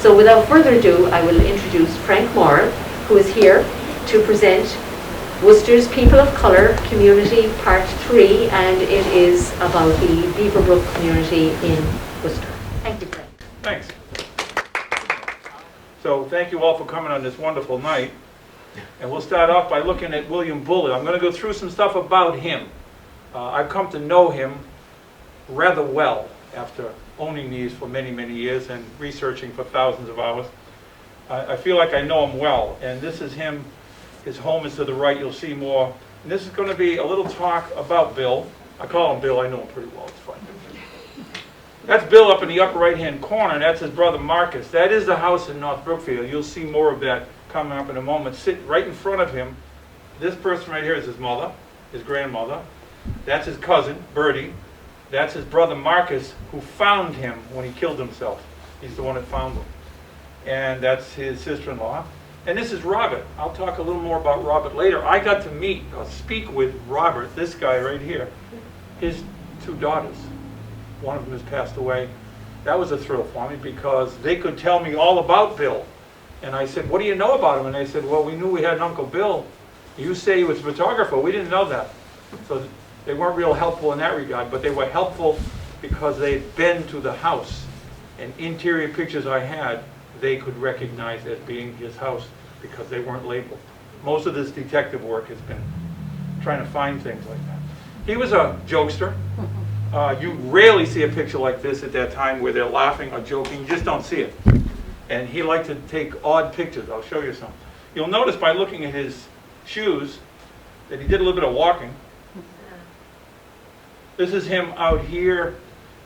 So without further ado, I will introduce Frank Morrill, who is here to present Worcester's People of Colour Community Part 3, and it is about the Beaverbrook community in Worcester. Thank you, Frank. Thanks. So thank you all for coming on this wonderful night. And we'll start off by looking at William Bullard. I'm going to go through some stuff about him. I've come to know him rather well after owning these for many, many years and researching for thousands of hours. I feel like I know him well. And this is him. His home is to the right. You'll see more. And this is going to be a little talk about Bill. I call him Bill. I know him pretty well. It's fine. That's Bill up in the upper right-hand corner. That's his brother Marcus. That is the house in North Brookfield. You'll see more of that coming up in a moment. Sit right in front of him. This person right here is his mother, his grandmother. That's his cousin, Bertie. That's his brother Marcus, who found him when he killed himself. He's the one that found him. And that's his sister-in-law. And this is Robert. I'll talk a little more about Robert later. I got to meet or speak with Robert, this guy right here, his two daughters. One of them has passed away. That was a thrill for me because they could tell me all about Bill. And I said, what do you know about him? And they said, well, we knew we had an Uncle Bill. You say he was a photographer. We didn't know that. So they weren't real helpful in that regard, but they were helpful because they'd been to the house. And interior pictures I had, they could recognize as being his house because they weren't labeled. Most of this detective work has been trying to find things like that. He was a jokester. You rarely see a picture like this at that time where they're laughing or joking. You just don't see it. And he liked to take odd pictures. I'll show you some. You'll notice by looking at his shoes that he did a little bit of walking. This is him out here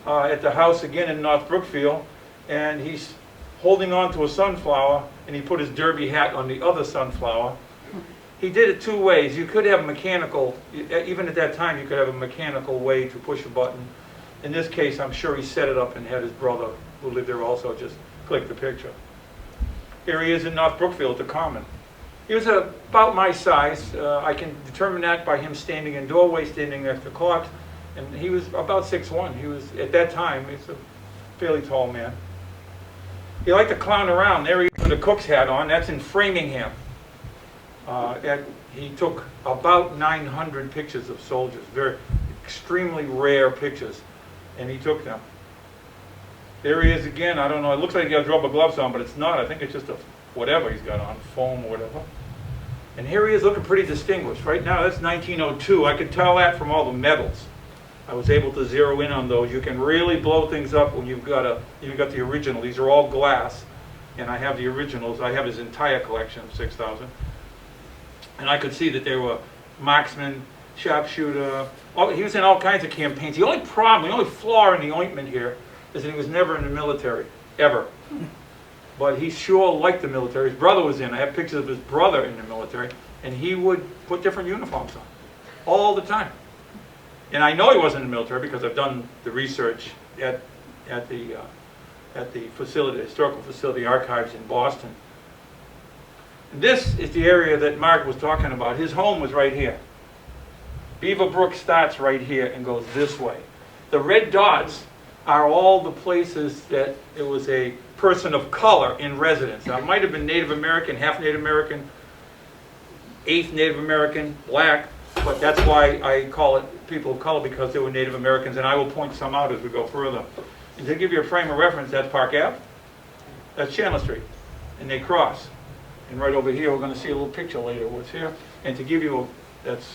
at the house again in North Brookfield, and he's holding on to a sunflower, and he put his derby hat on the other sunflower. He did it two ways. You could have a mechanical, even at that time, you could have a mechanical way to push a button. In this case, I'm sure he set it up and had his brother, who lived there also, just click the picture. Here he is in North Brookfield, the Common. He was about my size. I can determine that by him standing in doorway, standing next to clocks. And he was about 6'1". He was, at that time, he's a fairly tall man. He liked to clown around. There he is with a cook's hat on. That's in Framingham. He took about 900 pictures of soldiers, very extremely rare pictures, and he took them. There he is again. I don't know. It looks like he has rubber gloves on, but it's not. I think it's just a whatever he's got on, foam or whatever. And here he is looking pretty distinguished. Right now, that's 1902. I could tell that from all the medals. I was able to zero in on those. You can really blow things up when you've got the original. These are all glass, and I have the originals. I have his entire collection, 6,000. And I could see that they were marksman, sharpshooter. He was in all kinds of campaigns. The only flaw in the ointment here is that he was never in the military, ever. But he sure liked the military. His brother was in. I have pictures of his brother in the military, and he would put different uniforms on all the time. And I know he wasn't in the military because I've done the research at the facility, the historical facility archives in Boston. And this is the area that Mark was talking about. His home was right here. Beaverbrook starts right here and goes this way. The red dots are all the places that it was a person of color in residence. Now, it might have been Native American, half Native American, eighth Native American, black, but that's why I call it people of color, because they were Native Americans, and I will point some out as we go further. And to give you a frame of reference, that's Park Ave, that's Chandler Street, and they cross. And right over here, we're going to see a little picture later of what's here. And to give you, that's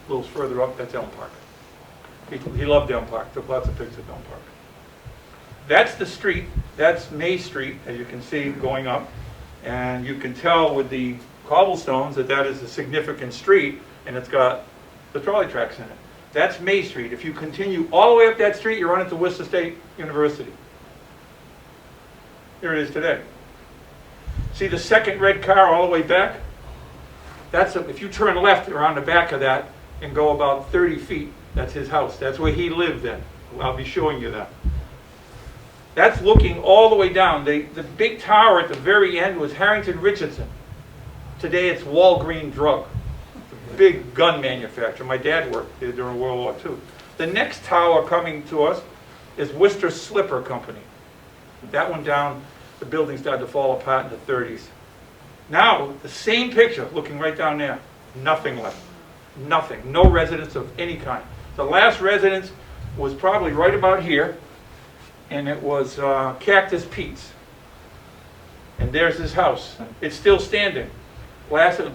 a little further up, that's Elm Park. He loved Elm Park, took lots of pictures of Elm Park. That's the street, that's May Street, as you can see going up. And you can tell with the cobblestones that that is a significant street, and it's got the trolley tracks in it. That's May Street. If you continue all the way up that street, you run into Worcester State University. Here it is today. See the second red car all the way back? If you turn left around the back of that and go about 30 feet, that's his house. That's where he lived then. I'll be showing you that. That's looking all the way down. The big tower at the very end was Harrington Richardson. Today it's Walgreen Drug. It's a big gun manufacturer. My dad worked there during World War II. The next tower coming to us is Worcester Slipper Company. That one down the building started to fall apart in the 30s. Now, the same picture, looking right down there, nothing left. Nothing. No residence of any kind. The last residence was probably right about here, and it was Cactus Pete's. And there's his house. It's still standing.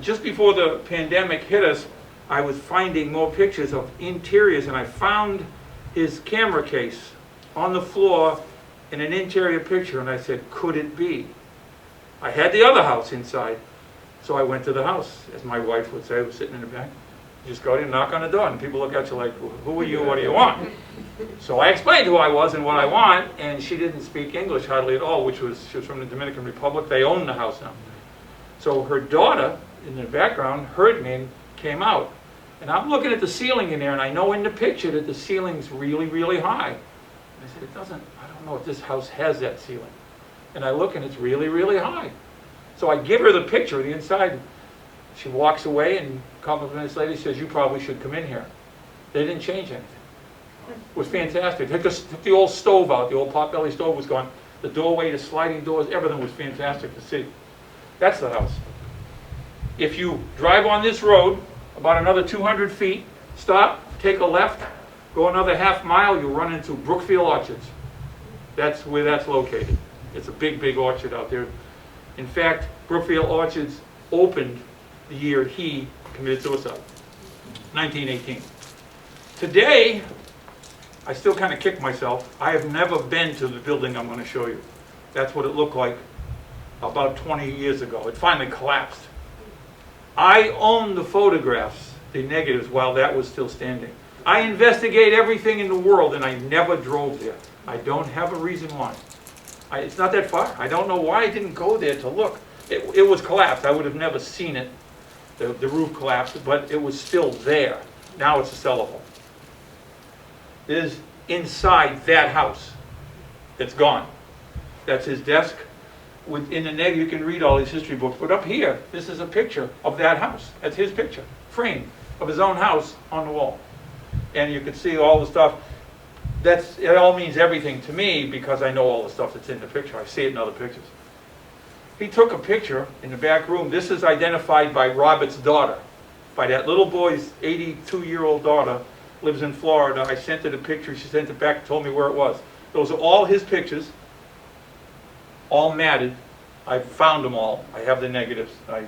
Just before the pandemic hit us, I was finding more pictures of interiors, and I found his camera case on the floor in an interior picture, and I said, could it be? I had the other house inside, so I went to the house, as my wife would say. I was sitting in the back. You just go in and knock on the door, and people look at you like, who are you, what do you want? So I explained who I was and what I want, and she didn't speak English hardly at all, she was from the Dominican Republic. They own the house now. So her daughter, in the background, heard me and came out. And I'm looking at the ceiling in there, and I know in the picture that the ceiling's really, really high. And I said, I don't know if this house has that ceiling. And I look, and it's really, really high. So I give her the picture of the inside. She walks away, and a couple of minutes later, she says, you probably should come in here. They didn't change anything. It was fantastic. Took the old stove out. The old potbelly stove was gone. The doorway, the sliding doors, everything was fantastic to see. That's the house. If you drive on this road, about another 200 feet, stop, take a left, go another half mile, you'll run into Brookfield Orchards. That's where that's located. It's a big, big orchard out there. In fact, Brookfield Orchards opened the year he committed suicide, 1918. Today, I still kind of kick myself. I have never been to the building I'm going to show you. That's what it looked like about 20 years ago. It finally collapsed. I own the photographs, the negatives, while that was still standing. I investigate everything in the world, and I never drove there. I don't have a reason why. It's not that far. I don't know why I didn't go there to look. It was collapsed. I would have never seen it. The roof collapsed, but it was still there. Now it's a cellar hole. It is inside that house. It's gone. That's his desk. In the negative, you can read all these history books. But up here, this is a picture of that house. That's his picture, framed, of his own house on the wall. And you can see all the stuff. It all means everything to me because I know all the stuff that's in the picture. I see it in other pictures. He took a picture in the back room. This is identified by Robert's daughter, by that little boy's 82-year-old daughter, lives in Florida. I sent her the picture. She sent it back and told me where it was. Those are all his pictures, all matted. I found them all. I have the negatives. I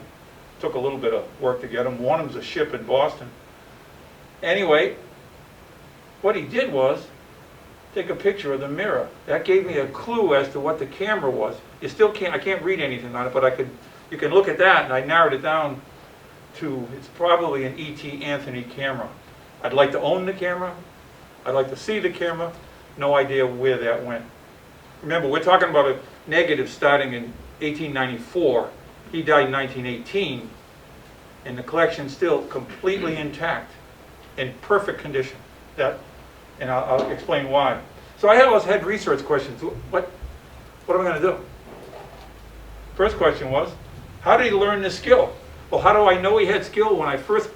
took a little bit of work to get them. One of them's a ship in Boston. Anyway, what he did was take a picture of the mirror. That gave me a clue as to what the camera was. You still can't, I can't read anything on it, but you can look at that, and I narrowed it down to, it's probably an E.T. Anthony camera. I'd like to own the camera. I'd like to see the camera. No idea where that went. Remember, we're talking about a negative starting in 1894. He died in 1918, and the collection's still completely intact, in perfect condition. And I'll explain why. So I had research questions. What am I going to do? First question was, how did he learn this skill? Well, how do I know he had skill? When I first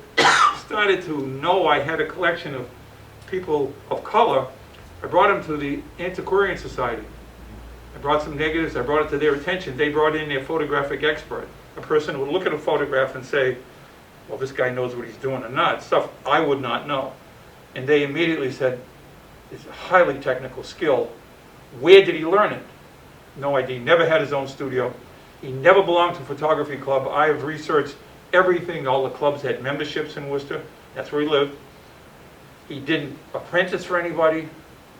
started to know I had a collection of people of color, I brought him to the Antiquarian Society. I brought some negatives. I brought it to their attention. They brought in their photographic expert, a person who would look at a photograph and say, well, this guy knows what he's doing or not, stuff I would not know. And they immediately said, it's a highly technical skill. Where did he learn it? No idea. He never had his own studio. He never belonged to a photography club. I have researched everything. All the clubs had memberships in Worcester. That's where he lived. He didn't apprentice for anybody.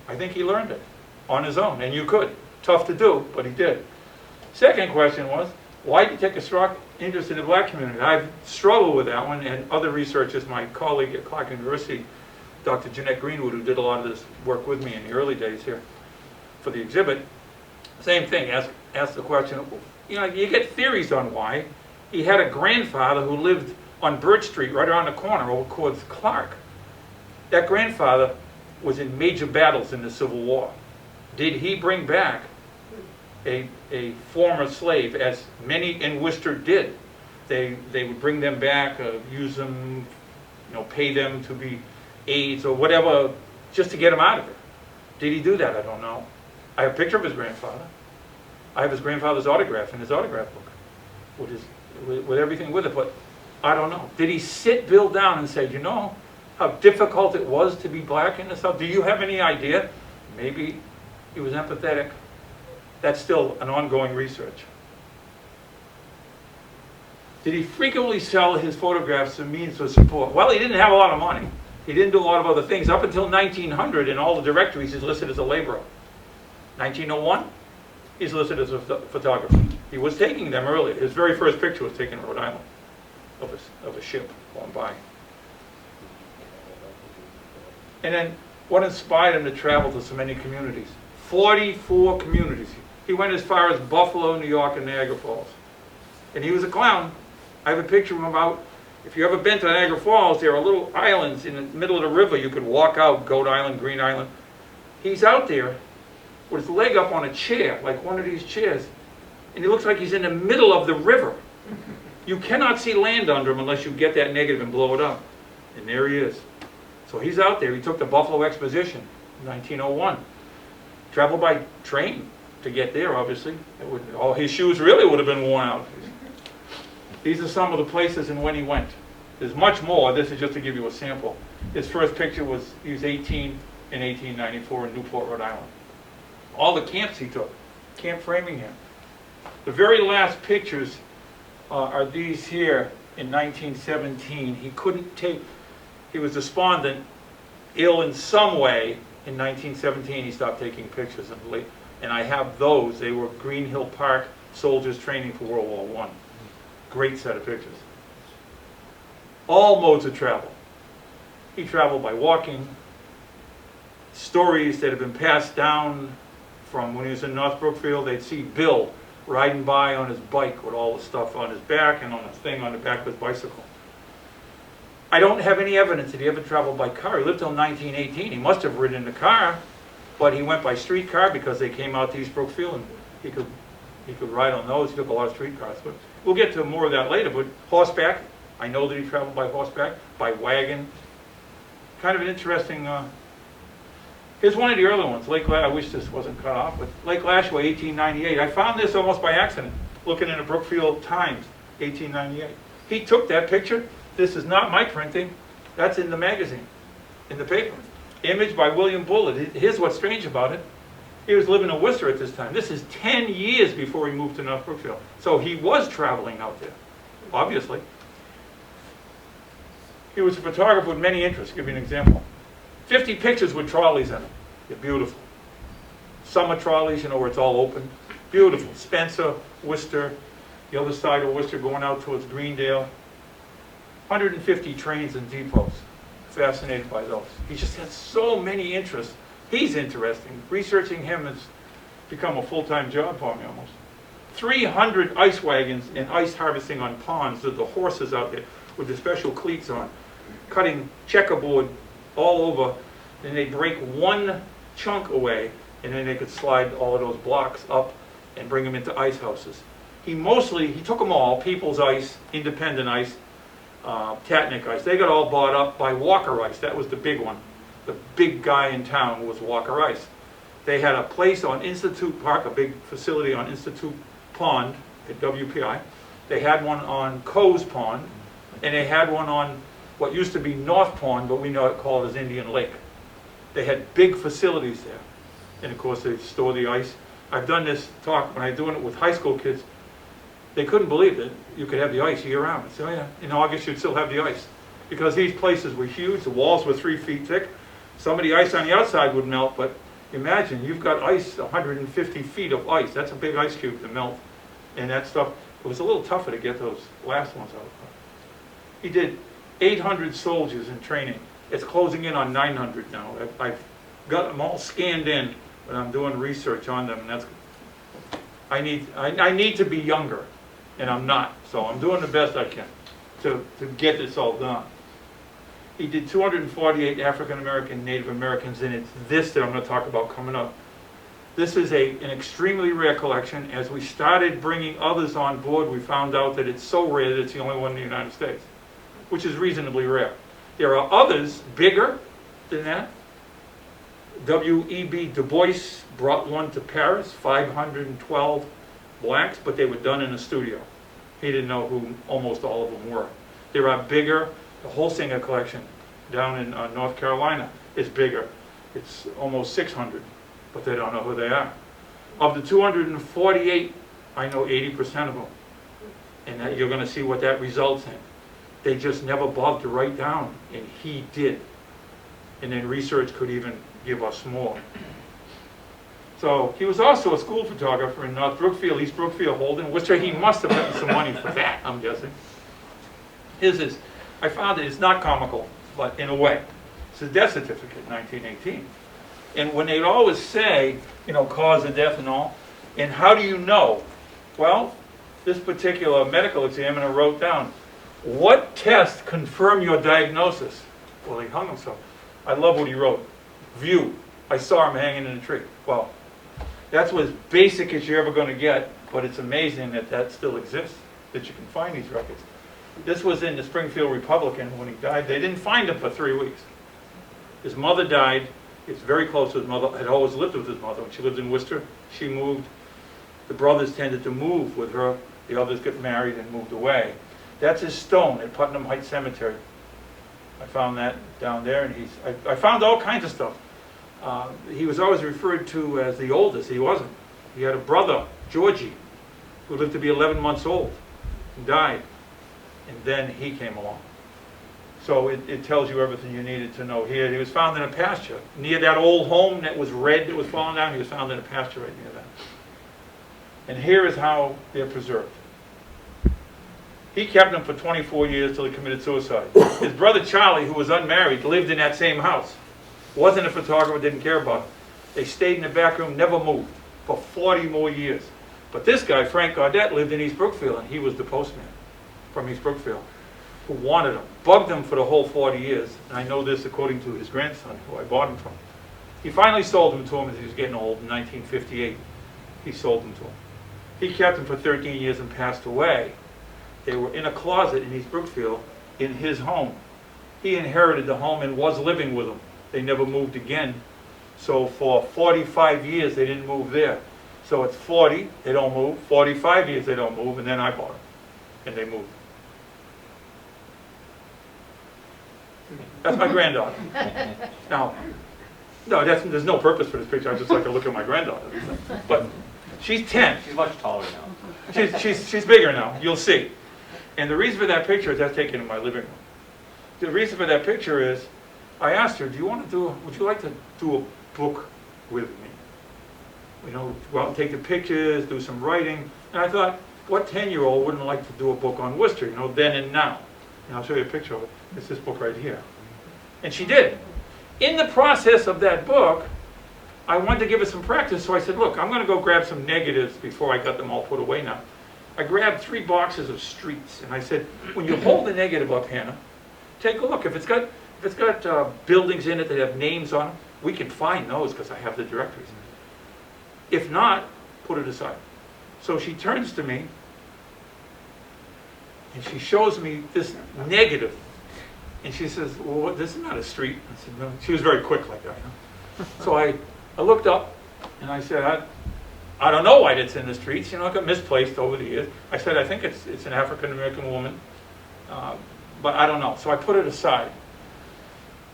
I think he learned it on his own, and you could. Tough to do, but he did. Second question was, why did you take a strong interest in the black community? I've struggled with that one, and other researchers, my colleague at Clark University, Dr. Jeanette Greenwood, who did a lot of this work with me in the early days here for the exhibit, same thing, asked the question, you get theories on why. He had a grandfather who lived on Birch Street, right around the corner, over towards Clark. That grandfather was in major battles in the Civil War. Did he bring back a former slave, as many in Worcester did? They would bring them back, use them, pay them to be aides or whatever, just to get them out of it. Did he do that? I don't know. I have a picture of his grandfather. I have his grandfather's autograph in his autograph book, with everything with it, but I don't know. Did he sit Bill down and say, you know how difficult it was to be black in the South? Do you have any idea? Maybe he was empathetic. That's still an ongoing research. Did he frequently sell his photographs as a means of support? Well, he didn't have a lot of money. He didn't do a lot of other things. Up until 1900, in all the directories, he's listed as a laborer. 1901, he's listed as a photographer. He was taking them earlier. His very first picture was taken in Rhode Island of a ship going by. And then, what inspired him to travel to so many communities? 44 communities. He went as far as Buffalo, New York, and Niagara Falls. And he was a clown. I have a picture of him out. If you've ever been to Niagara Falls, there are little islands in the middle of the river. You could walk out, Goat Island, Green Island. He's out there with his leg up on a chair, like one of these chairs. And he looks like he's in the middle of the river. You cannot see land under him unless you get that negative and blow it up. And there he is. So he's out there. He took the Buffalo Exposition in 1901. Traveled by train to get there, obviously. All his shoes really would have been worn out. These are some of the places and when he went. There's much more. This is just to give you a sample. His first picture was, he was 18 in 1894 in Newport, Rhode Island. All the camps he took. Camp Framingham. The very last pictures are these here in 1917. He couldn't take, he was despondent, ill in some way. In 1917, he stopped taking pictures. And I have those. They were Green Hill Park soldiers training for World War I. Great set of pictures. All modes of travel. He traveled by walking. Stories that have been passed down from when he was in North Brookfield, they'd see Bill riding by on his bike with all the stuff on his back and on a thing on the back of his bicycle. I don't have any evidence that he ever traveled by car. He lived till 1918. He must have ridden in a car, but he went by streetcar because they came out to East Brookfield and he could ride on those. He took a lot of streetcars. But we'll get to more of that later. But horseback, I know that he traveled by horseback, by wagon. Kind of an interesting. Here's one of the early ones. I wish this wasn't cut off, but Lake Lashaway, 1898. I found this almost by accident, looking in the Brookfield Times, 1898. He took that picture. This is not my printing. That's in the magazine, in the paper. Image by William Bullard. Here's what's strange about it. He was living in Worcester at this time. This is 10 years before he moved to North Brookfield. So he was traveling out there, obviously. He was a photographer with many interests. I'll give you an example. 50 pictures with trolleys in them. They're beautiful. Summer trolleys, you know, where it's all open. Beautiful. Spencer, Worcester, the other side of Worcester going out towards Greendale. 150 trains and depots. Fascinated by those. He just has so many interests. He's interesting. Researching him has become a full-time job for me almost. 300 ice wagons and ice harvesting on ponds with the horses out there with the special cleats on, cutting checkerboard all over, and they break one chunk away, and then they could slide all of those blocks up and bring them into ice houses. He took them all, People's Ice, Independent Ice, Tatnick Ice. They got all bought up by Walker Ice. That was the big one. The big guy in town was Walker Ice. They had a place on Institute Park, a big facility on Institute Pond at WPI. They had one on Coe's Pond, and they had one on what used to be North Pond, but we know it called as Indian Lake. They had big facilities there. And of course they store the ice. I've done this talk when I'm doing it with high school kids. They couldn't believe that you could have the ice year round. I said, oh yeah, in August you'd still have the ice. Because these places were huge, the walls were 3 feet thick. Some of the ice on the outside would melt, but imagine, you've got ice, 150 feet of ice. That's a big ice cube to melt. And that stuff, it was a little tougher to get those last ones out. He did 800 soldiers in training. It's closing in on 900 now. I've got them all scanned in, but I'm doing research on them. And that's, I need to be younger, and I'm not. So I'm doing the best I can to get this all done. He did 248 African American, Native Americans, and it's this that I'm going to talk about coming up. This is an extremely rare collection. As we started bringing others on board, we found out that it's so rare that it's the only one in the United States, which is reasonably rare. There are others bigger than that. W.E.B. Du Bois brought one to Paris, 512 blacks, but they were done in a studio. He didn't know who almost all of them were. There are bigger, the Holsinger collection down in North Carolina is bigger. It's almost 600, but they don't know who they are. Of the 248, I know 80% of them. And that you're going to see what that results in. They just never bothered to write down, and he did. And then research could even give us more. So he was also a school photographer in North Brookfield, East Brookfield, Holden, Worcester. He must have gotten some money for that, I'm guessing. His is, I found it's not comical, but in a way. It's a death certificate, 1918. And when they'd always say, you know, cause of death and all, and how do you know? Well, this particular medical examiner wrote down, what tests confirm your diagnosis? Well, he hung himself. I love what he wrote. View. I saw him hanging in a tree. Well, that's as basic as you're ever going to get, but it's amazing that that still exists, that you can find these records. This was in the Springfield Republican when he died. They didn't find him for 3 weeks. His mother died. It's very close to his mother. Had always lived with his mother. When she lived in Worcester, she moved. The brothers tended to move with her. The others got married and moved away. That's his stone at Putnam Heights Cemetery. I found that down there, and I found all kinds of stuff. He was always referred to as the oldest. He wasn't. He had a brother, Georgie, who lived to be 11 months old and died. And then he came along. So it tells you everything you needed to know here. He was found in a pasture. Near that old home that was red that was falling down, he was found in a pasture right near that. And here is how they're preserved. He kept them for 24 years till he committed suicide. His brother Charlie, who was unmarried, lived in that same house. Wasn't a photographer, didn't care about it. They stayed in the back room, never moved, for 40 more years. But this guy, Frank Gaudette, lived in East Brookfield, and he was the postman from East Brookfield, who wanted him, bugged him for the whole 40 years. And I know this according to his grandson, who I bought him from. He finally sold him to him as he was getting old in 1958. He sold him to him. He kept him for 13 years and passed away. They were in a closet in East Brookfield in his home. He inherited the home and was living with them. They never moved again. So for 45 years, they didn't move there. So it's 40, they don't move. 45 years, they don't move. And then I bought them. And they moved. That's my granddaughter. Now, no, there's no purpose for this picture. I just like to look at my granddaughter. But she's 10. She's much taller now. She's bigger now. You'll see. And the reason for that picture is that's taken in my living room. The reason for that picture is I asked her, would you like to do a book with me? You know, go out and take the pictures, do some writing. And I thought, what 10-year-old wouldn't like to do a book on Worcester, you know, then and now? And I'll show you a picture of it. It's this book right here. And she did. In the process of that book, I wanted to give her some practice, so I said, look, I'm going to go grab some negatives before I got them all put away now. I grabbed 3 boxes of streets, and I said, when you hold the negative up, Hannah, take a look. If it's got buildings in it that have names on them, we can find those because I have the directories. If not, put it aside. So she turns to me, and she shows me this negative. And she says, well, this is not a street. I said, no. She was very quick like that. You know? So I looked up, and I said, I don't know why it's in the streets. You know, it got misplaced over the years. I said, I think it's an African-American woman, but I don't know. So I put it aside.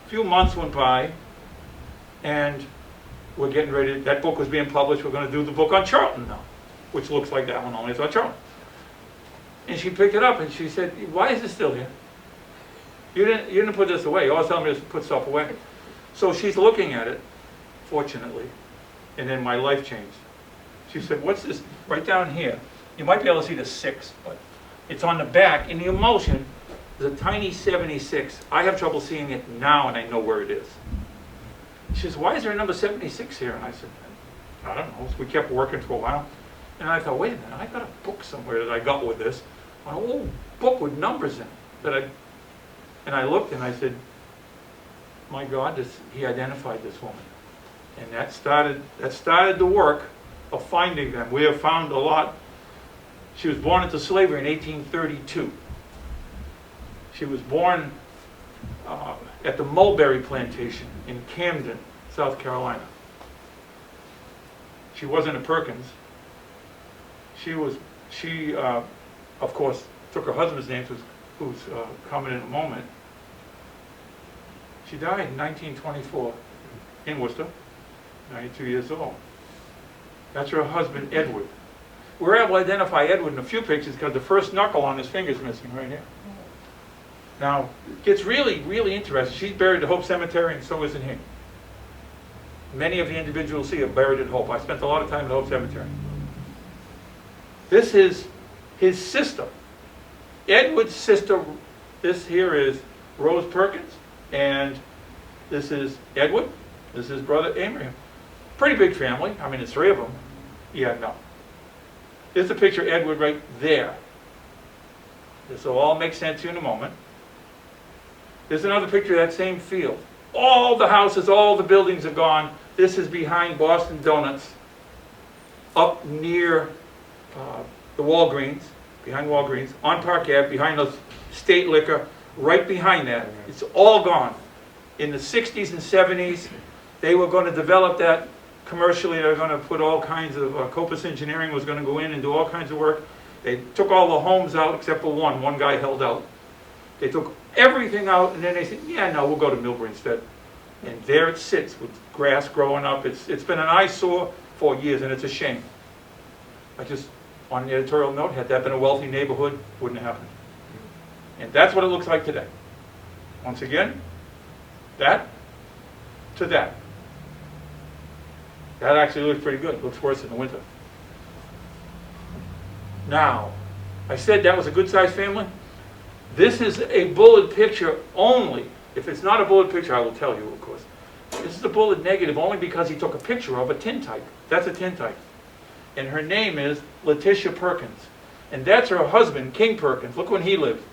A few months went by, and we're getting ready. That book was being published. We're going to do the book on Charlton now, which looks like that one, only it's on Charlton. And she picked it up, and she said, why is it still here? You didn't put this away. You always tell me to put stuff away. So she's looking at it, fortunately, and then my life changed. She said, what's this? Right down here. You might be able to see the 6, but it's on the back. In the emulsion, there's a tiny 76. I have trouble seeing it now, and I know where it is. She says, why is there a number 76 here? And I said, I don't know. So we kept working for a while. And I thought, wait a minute, I got a book somewhere that I got with this. An old book with numbers in it. And I looked and I said, my God, he identified this woman. And that started the work of finding them. We have found a lot. She was born into slavery in 1832. She was born at the Mulberry Plantation in Camden, South Carolina. She wasn't a Perkins. She of course, took her husband's name, who's coming in a moment. She died in 1924 in Worcester, 92 years old. That's her husband, Edward. We're able to identify Edward in a few pictures because the first knuckle on his finger is missing right here. Now, it gets really, really interesting. She's buried at Hope Cemetery, and so isn't he. Many of the individuals see are buried at Hope. I spent a lot of time at Hope Cemetery. This is his sister. Edward's sister, this here is Rose Perkins, and this is Edward. This is brother Abraham. Pretty big family. I mean, there's three of them. Yeah, no. There's a picture of Edward right there. This will all make sense to you in a moment. There's another picture of that same field. All the houses, all the buildings are gone. This is behind Boston Donuts, up near the Walgreens, behind Walgreens, on Park Ave, behind the State Liquor, right behind that. It's all gone. In the 60s and 70s, they were going to develop that commercially. They were going to put all kinds of, Copus Engineering was going to go in and do all kinds of work. They took all the homes out except for one. One guy held out. They took everything out, and then they said, yeah, no, we'll go to Millbury instead. And there it sits with grass growing up. It's been an eyesore for years, and it's a shame. I just, on an editorial note, had that been a wealthy neighborhood, wouldn't have happened. And that's what it looks like today. Once again, that to that. That actually looks pretty good. It looks worse in the winter. Now, I said that was a good-sized family. This is a Bullard picture only. If it's not a Bullard picture, I will tell you, of course. This is a Bullard negative only because he took a picture of a tintype. That's a tintype. And her name is Letitia Perkins. And that's her husband, King Perkins. Look when he lived.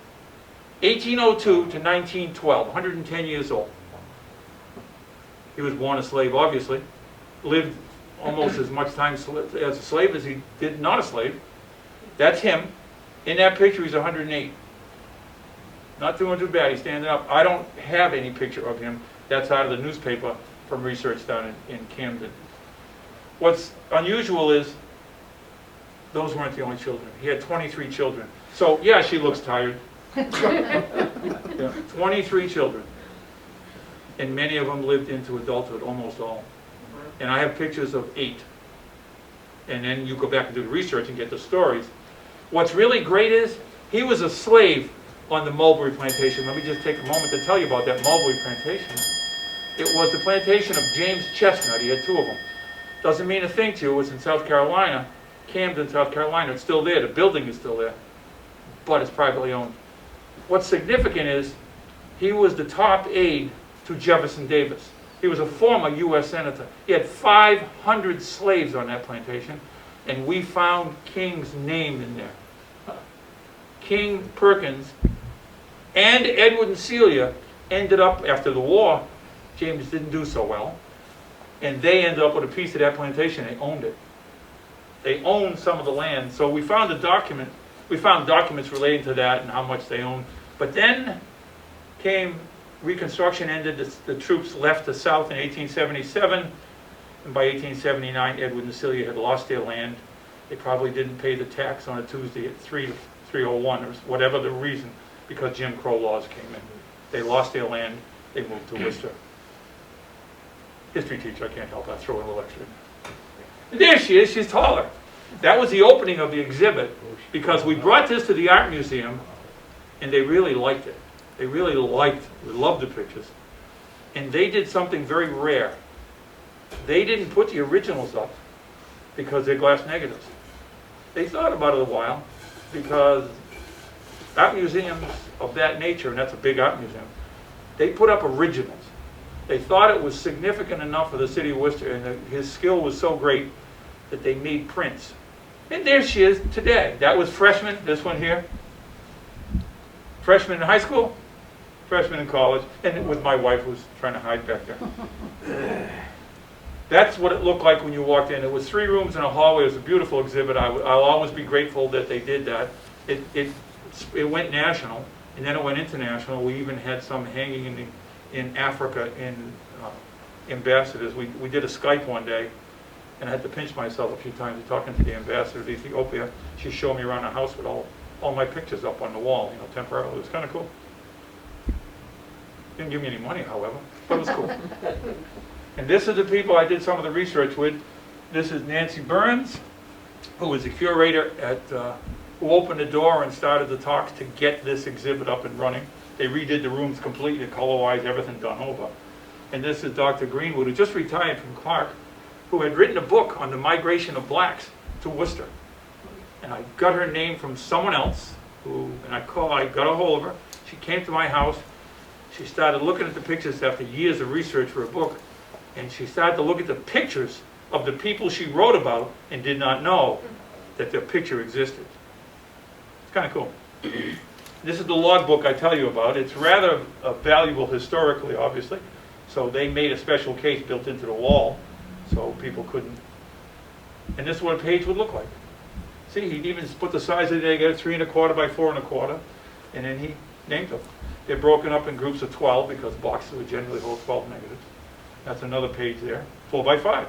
1802 to 1912, 110 years old. He was born a slave, obviously. Lived almost as much time as a slave as he did not a slave. That's him. In that picture, he's 108. Not doing too bad. He's standing up. I don't have any picture of him. That's out of the newspaper from research down in Camden. What's unusual is those weren't the only children. He had 23 children. So, yeah, she looks tired. Yeah, 23 children. And many of them lived into adulthood, almost all. And I have pictures of 8. And then you go back and do the research and get the stories. What's really great is he was a slave on the mulberry plantation. Let me just take a moment to tell you about that mulberry plantation. It was the plantation of James Chestnut. He had 2 of them. Doesn't mean a thing to you. It was in South Carolina, Camden, South Carolina. It's still there. The building is still there. But it's privately owned. What's significant is he was the top aide to Jefferson Davis. He was a former U.S. Senator. He had 500 slaves on that plantation, and we found King's name in there. King Perkins and Edward and Celia ended up, after the war, James didn't do so well, and they ended up with a piece of that plantation. They owned it. They owned some of the land. So we found a document. We found documents relating to that and how much they owned. But then came Reconstruction ended. The troops left the South in 1877, and by 1879, Edward and Celia had lost their land. They probably didn't pay the tax on a Tuesday at 301 or whatever the reason, because Jim Crow laws came in. They lost their land. They moved to Worcester. History teacher, I can't help. I throw in a little extra. And there she is. She's taller. That was the opening of the exhibit, because we brought this to the art museum, and they really liked it. They really loved the pictures. And they did something very rare. They didn't put the originals up because they're glass negatives. They thought about it a while, because art museums of that nature, and that's a big art museum, they put up originals. They thought it was significant enough for the city of Worcester, and that his skill was so great that they made prints. And there she is today. That was freshman, this one here. Freshman in high school, freshman in college, and with my wife, who's trying to hide back there. That's what it looked like when you walked in. It was 3 rooms and a hallway. It was a beautiful exhibit. I'll always be grateful that they did that. It went national, and then it went international. We even had some hanging in Africa in ambassadors. We did a Skype one day, And I had to pinch myself a few times talking to the ambassador of Ethiopia. She showed me around the house with all my pictures up on the wall, you know, temporarily. It was kind of cool. Didn't give me any money, however, but it was cool. And this is the people I did some of the research with. This is Nancy Burns, who was the curator at, who opened the door and started the talks to get this exhibit up and running. They redid the rooms completely, color-wise, everything done over. And this is Dr. Greenwood, who just retired from Clark, who had written a book on the migration of blacks to Worcester. And I got her name from someone else, I got a hold of her. She came to my house. She started looking at the pictures after years of research for a book, and she started to look at the pictures of the people she wrote about and did not know that their picture existed. It's kind of cool. This is the logbook I tell you about. It's rather valuable historically, obviously. So they made a special case built into the wall so people couldn't. And this is what a page would look like. See, he even put the size of the negative, 3 1/4 by 4 1/4, and then he named them. They're broken up in groups of 12 because boxes would generally hold 12 negatives. That's another page there, 4 by 5.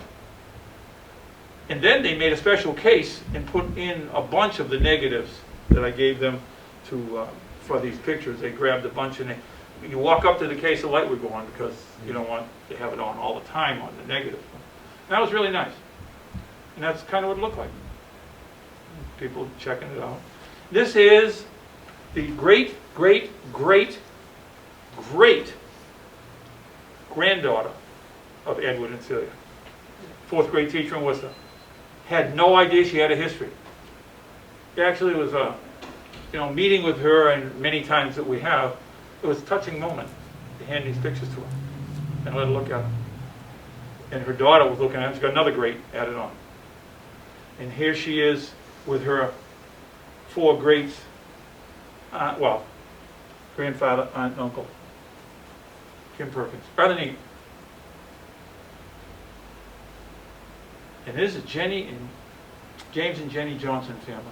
And then they made a special case and put in a bunch of the negatives that I gave them to for these pictures. They grabbed a bunch and you walk up to the case, the light would go on because you don't want to have it on all the time on the negative. And that was really nice. And that's kind of what it looked like. People checking it out. This is the great, great, great, great granddaughter of Edward and Celia. 4th grade teacher in Worcester. Had no idea she had a history. It actually was a, meeting with her, and many times that we have, it was a touching moment to hand these pictures to her and let her look at them. And her daughter was looking at them. She's got another great added on. And here she is with her 4 greats, grandfather, aunt, and uncle. Kim Perkins. Rather neat. And this is James and Jenny Johnson family.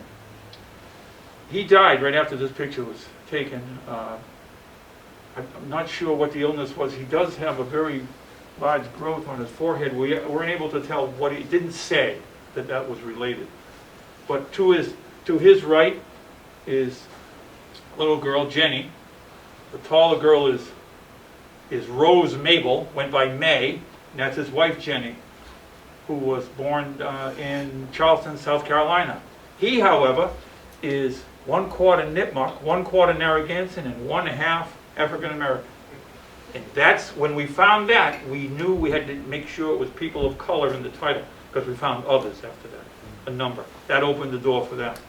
He died right after this picture was taken. I'm not sure what the illness was. He does have a very large growth on his forehead. We weren't able to tell what he didn't say that was related. But to his right is little girl Jenny. The taller girl is Rose Mabel, went by May, and that's his wife Jenny, who was born in Charleston, South Carolina. He, however, is 1/4 Nipmuc, 1/4 Narragansett, and 1/2 African American. And that's when we found that, we knew we had to make sure it was people of color in the title, because we found others after that, a number. That opened the door for that.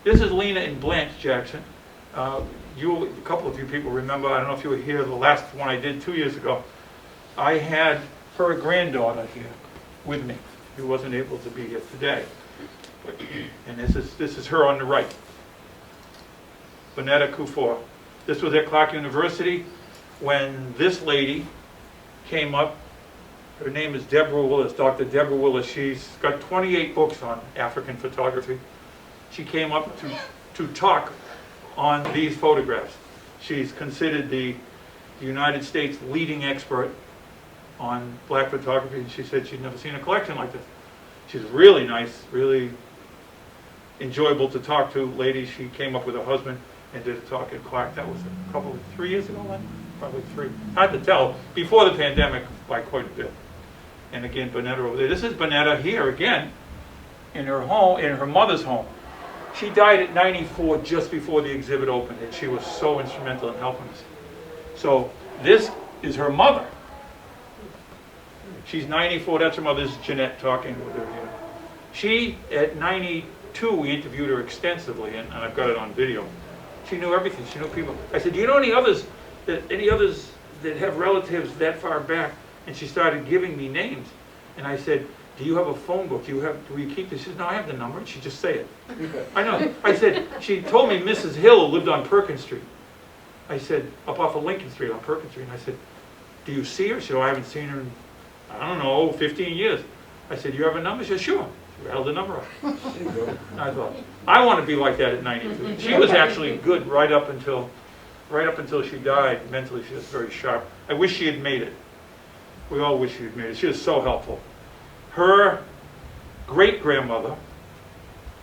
This is Lena and Blanche Jackson. A couple of you people remember, I don't know if you were here, the last one I did 2 years ago. I had her granddaughter here with me, who wasn't able to be here today. And this is her on the right. Bonetta Kufor. This was at Clark University when this lady came up. Her name is Deborah Willis, Dr. Deborah Willis. She's got 28 books on African photography. She came up to talk on these photographs. She's considered the United States leading expert on black photography, and she said she'd never seen a collection like this. She's really nice, really enjoyable to talk to lady. She came up with her husband and did a talk at Clark. That was 3 years ago, then? Probably 3. Hard to tell. Before the pandemic by quite a bit. And again, Bonetta over there. This is Bonetta here again in her home, in her mother's home. She died at 94 just before the exhibit opened, and she was so instrumental in helping us. So this is her mother. She's 94. That's her mother. This is Jeanette talking with her here. She, at 92, we interviewed her extensively, and I've got it on video. She knew everything. She knew people. I said, do you know any others that have relatives that far back? And she started giving me names. And I said, do you have a phone book? Do you keep this? She said, no, I have the number. And she just say it. I know. I said, she told me Mrs. Hill lived on Perkins Street. I said, up off of Lincoln Street on Perkins Street. And I said, do you see her? She said, oh, I haven't seen her in, I don't know, 15 years. I said, you have a number? She said, sure. She rattled the number up. I thought, I want to be like that at 92. She was actually good right up until she died. Mentally, she was very sharp. I wish she had made it. We all wish she had made it. She was so helpful. Her great-grandmother,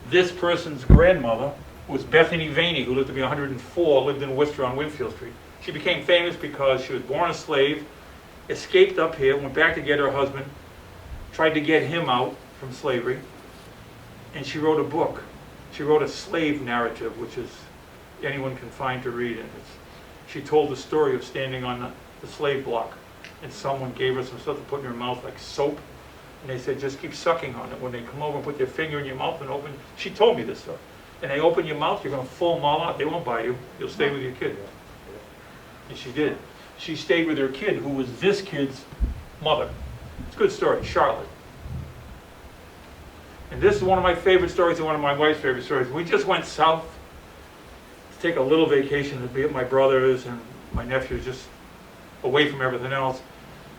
this person's grandmother, was Bethany Vaney, who lived to be 104, lived in Worcester on Winfield Street. She became famous because she was born a slave, escaped up here, went back to get her husband, tried to get him out from slavery, and she wrote a book. She wrote a slave narrative, which is anyone can find to read. And she told the story of standing on the slave block, and someone gave her some stuff to put in her mouth, like soap, and they said, just keep sucking on it. When they come over and put their finger in your mouth and open, she told me this stuff. And they open your mouth, you're going to foam all out. They won't bite you. You'll stay with your kid. And she did. She stayed with her kid, who was this kid's mother. It's a good story, Charlotte. And this is one of my favorite stories and one of my wife's favorite stories. We just went south to take a little vacation to be with my brothers and my nephews, just away from everything else.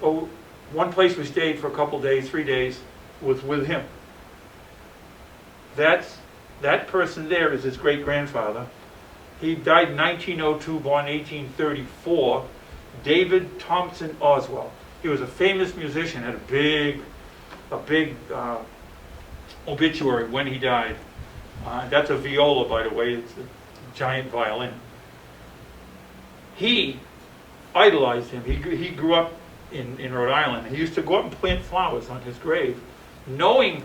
Oh, one place we stayed for a couple days, 3 days, was with him. That person there is his great-grandfather. He died in 1902, born 1834. David Thompson Oswald. He was a famous musician, had a big obituary when he died. That's a viola, by the way. It's a giant violin. He idolized him. He grew up in Rhode Island. He used to go up and plant flowers on his grave, knowing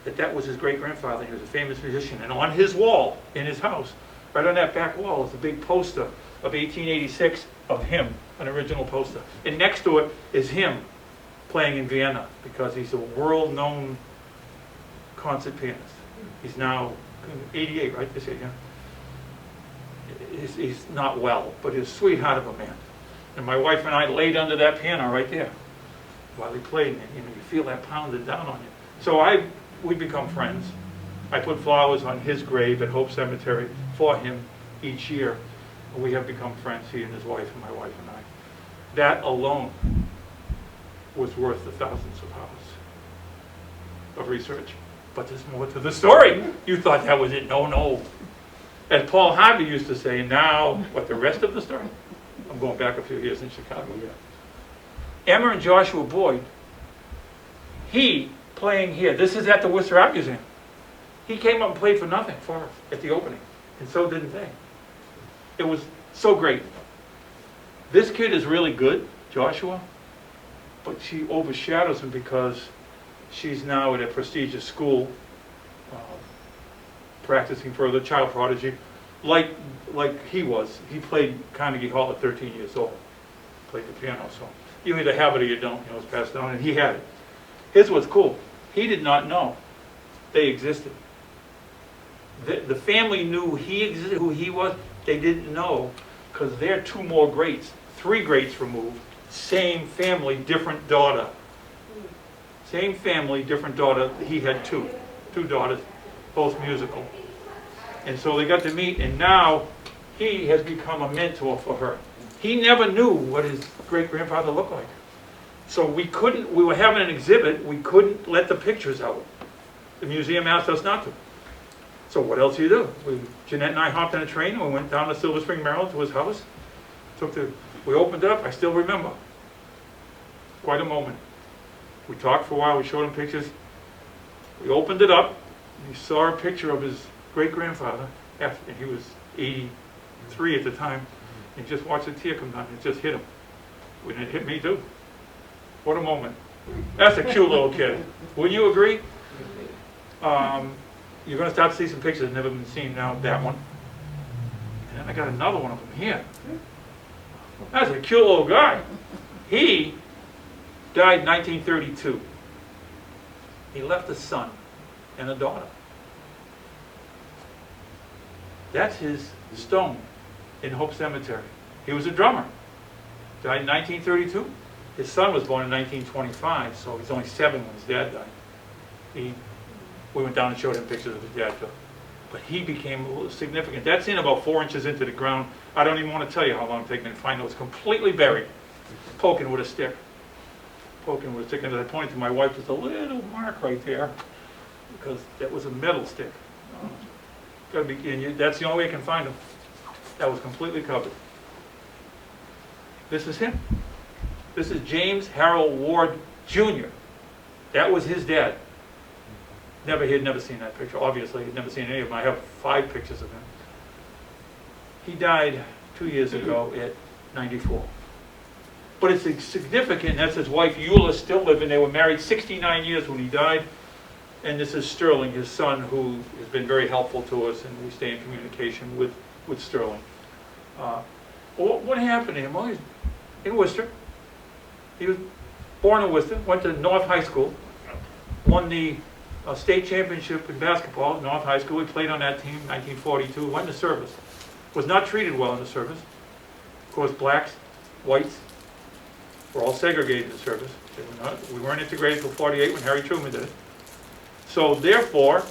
that was his great-grandfather. He was a famous musician. And on his wall, in his house, right on that back wall, is a big poster of 1886 of him, an original poster. And next to it is him playing in Vienna, because he's a world-known concert pianist. He's now 88, right? This age, yeah? He's not well, but he's a sweetheart of a man. And my wife and I laid under that piano right there while he played, and you feel that pounded down on you. So we become friends. I put flowers on his grave at Hope Cemetery for him each year. We have become friends, he and his wife and my wife and I. That alone was worth the thousands of hours of research. But there's more to the story. You thought that was it. No. As Paul Harvey used to say, now, what, the rest of the story? I'm going back a few years in Chicago. Emma and Joshua Boyd, he playing here. This is at the Worcester Art Museum. He came up and played for nothing for us at the opening, and so didn't they. It was so great. This kid is really good, Joshua, but she overshadows him because she's now at a prestigious school, practicing for the child prodigy, like he was. He played Carnegie Hall at 13 years old, played the piano. So you either have it or you don't. It's passed down, and he had it. Here's what's cool. He did not know they existed. The family knew he existed, who he was. They didn't know, because they're two more greats, 3 greats removed, same family, different daughter. Same family, different daughter. He had two daughters, both musical. And so they got to meet, and now he has become a mentor for her. He never knew what his great-grandfather looked like. So we were having an exhibit, we couldn't let the pictures out. The museum asked us not to. So what else do you do? Jeanette and I hopped on a train and we went down to Silver Spring, Maryland, to his house. We opened it up, I still remember. Quite a moment. We talked for a while, we showed him pictures. We opened it up, and he saw a picture of his great-grandfather, and he was 83 at the time, and just watched a tear come down, it just hit him. And it hit me too. What a moment. That's a cute little kid. Wouldn't you agree? You're going to start to see some pictures that have never been seen now, that one. And then I got another one of them here. That's a cute little guy. He died in 1932. He left a son and a daughter. That's his stone in Hope Cemetery. He was a drummer. Died in 1932. His son was born in 1925, so he's only 7 when his dad died. We went down and showed him pictures of his dad, but he became significant. That's in about 4 inches into the ground. I don't even want to tell you how long it's taken to find it. It was completely buried, poking with a stick. Poking with a stick, and I pointed to my wife, there's a little mark right there, because that was a metal stick. Gotta be, and that's the only way I can find him. That was completely covered. This is him. This is James Harold Ward Jr. That was his dad. He had never seen that picture. Obviously, he'd never seen any of them. I have 5 pictures of him. He died 2 years ago at 94. But it's significant. That's his wife, Eula, still living. They were married 69 years when he died. And this is Sterling, his son, who has been very helpful to us, and we stay in communication with Sterling. What happened to him? Well, he's in Worcester. He was born in Worcester, went to North High School, won the state championship in basketball at North High School. He played on that team, 1942, went into service. Was not treated well in the service. Of course, blacks, whites, were all segregated in the service. We weren't integrated until 48 when Harry Truman did it. So therefore,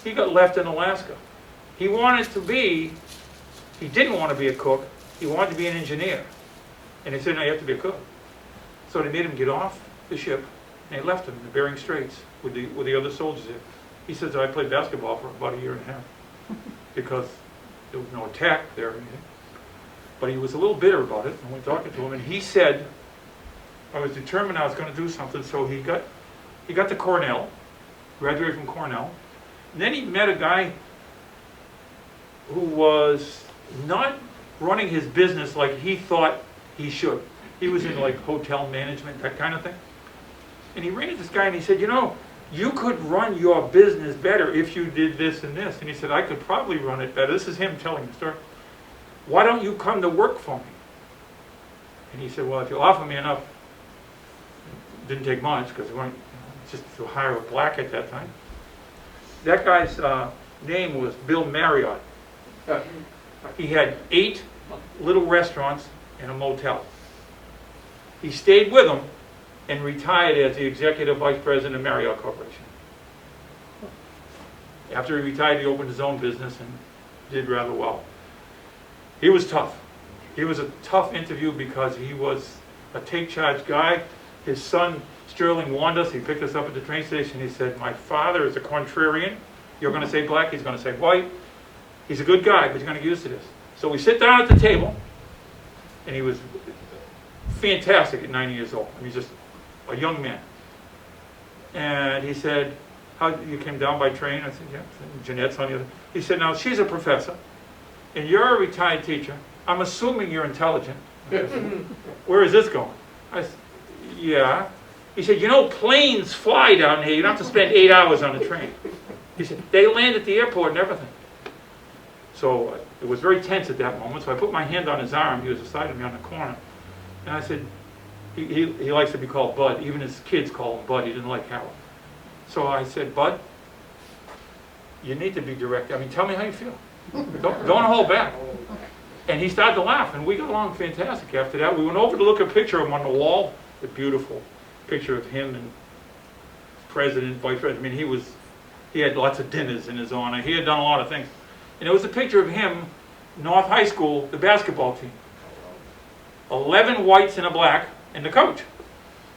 he got left in Alaska. He didn't want to be a cook, he wanted to be an engineer. And they said, no, you have to be a cook. So they made him get off the ship, and they left him in the Bering Straits with the other soldiers there. He says, I played basketball for about a year and a half because there was no attack there or anything. But he was a little bitter about it, and we're talking to him, and he said, I was determined I was going to do something, so he got to Cornell, graduated from Cornell, and then he met a guy who was not running his business like he thought he should. He was in like hotel management, that kind of thing. And he ran into this guy and he said, you know, you could run your business better if you did this and this. And he said, I could probably run it better. This is him telling the story. Why don't you come to work for me? And he said, well, if you offer me enough, it didn't take much because we weren't just to hire a black at that time. That guy's name was Bill Marriott. He had 8 little restaurants and a motel. He stayed with them and retired as the executive vice president of Marriott Corporation. After he retired, he opened his own business and did rather well. He was tough. He was a tough interview because he was a take-charge guy. His son, Sterling, warned us. He picked us up at the train station. He said, my father is a contrarian. You're going to say black, he's going to say white. He's a good guy, but you're going to get used to this. So we sit down at the table, and he was fantastic at 90 years old. He's just a young man. And he said, how, you came down by train? I said, yeah. Jeanette's on the other. He said, now she's a professor, and you're a retired teacher. I'm assuming you're intelligent. Said, where is this going? I said, yeah. He said, you know, planes fly down here. You don't have to spend 8 hours on the train. He said, they land at the airport and everything. So it was very tense at that moment. So I put my hand on his arm. He was beside me on the corner. And I said, he likes to be called Bud. Even his kids call him Bud. He didn't like Harold. So I said, Bud, you need to be direct. I mean, tell me how you feel. Don't hold back. And he started to laugh, and we got along fantastic after that. We went over to look at a picture of him on the wall, a beautiful picture of him and president, vice president. I mean, he had lots of dinners in his honor. He had done a lot of things. And it was a picture of him, North High School, the basketball team. 11 whites and a black, and the coach.